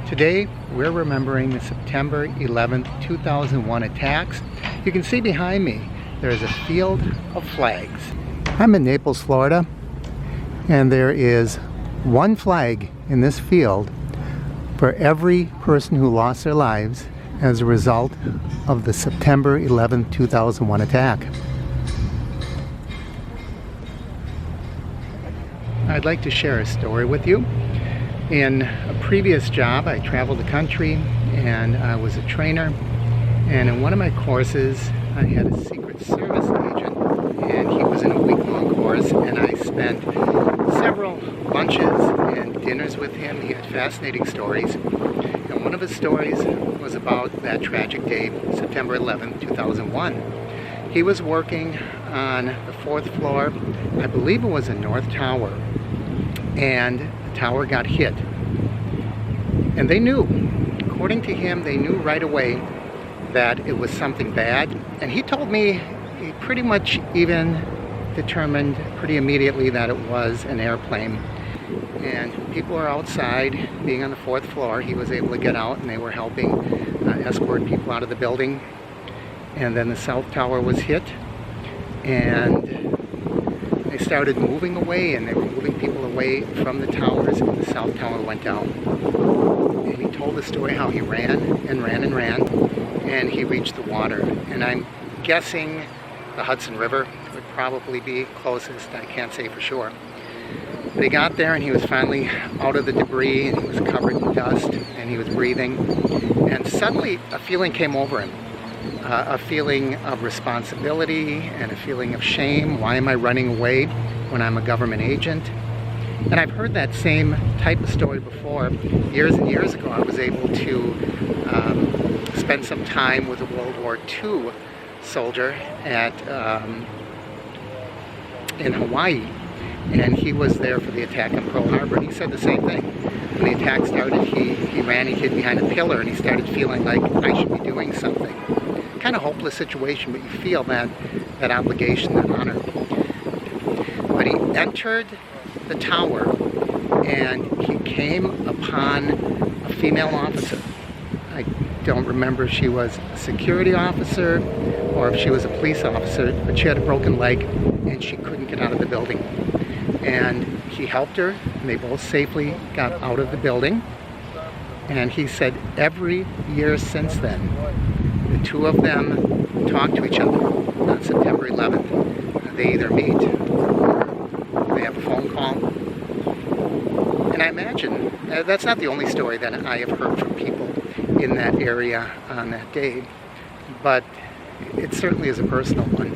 Today, we're remembering the September 11th, 2001 attacks. You can see behind me, there's a field of flags. I'm in Naples, Florida, and there is one flag in this field for every person who lost their lives as a result of the September 11th, 2001 attack. I'd like to share a story with you. In a previous job, I traveled the country and I was a trainer, and in one of my courses I had a Secret Service agent, and he was in a week-long course, and I spent several lunches and dinners with him. He had fascinating stories, and one of his stories was about that tragic day, September 11th, 2001. He was working on the 4th floor, I believe it was a North Tower, and the tower got hit. And they knew, according to him, they knew right away that it was something bad. And he told me he pretty much even determined pretty immediately that it was an airplane. And people were outside, being on the 4th floor. He was able to get out, and they were helping escort people out of the building. And then the South Tower was hit, and they started moving away, and they were moving people away from the towers, and the South Tower went down. And he told the story how he ran and ran and ran, and he reached the water. And I'm guessing the Hudson River would probably be closest. I can't say for sure. But he got there, and he was finally out of the debris, and he was covered in dust, and he was breathing. And suddenly a feeling came over him. A feeling of responsibility and a feeling of shame. Why am I running away when I'm a government agent? And I've heard that same type of story before. Years and years ago, I was able to spend some time with a World War II soldier in Hawaii, and he was there for the attack on Pearl Harbor, and he said the same thing. When the attack started, he ran, he hid behind a pillar, and he started feeling like, I should be doing something. Kind of hopeless situation, but you feel that obligation, that honor. But he entered the tower, and he came upon a female officer. I don't remember if she was a security officer or if she was a police officer, but she had a broken leg and she couldn't get out of the building. And he helped her, and they both safely got out of the building. And he said every year since then, the two of them talk to each other on September 11th. They either meet or they have a phone call. And I imagine that's not the only story that I have heard from people in that area on that day, but it certainly is a personal one.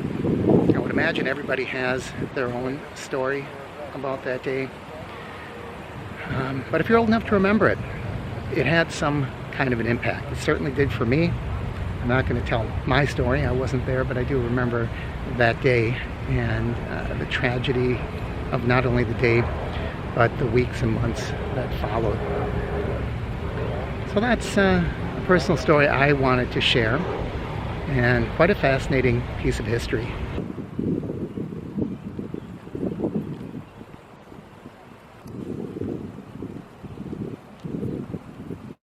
I would imagine everybody has their own story about that day. But if you're old enough to remember it, it had some kind of an impact. It certainly did for me. I'm not going to tell my story. I wasn't there, but I do remember that day and the tragedy of not only the day, but the weeks and months that followed. So that's a personal story I wanted to share, and quite a fascinating piece of history.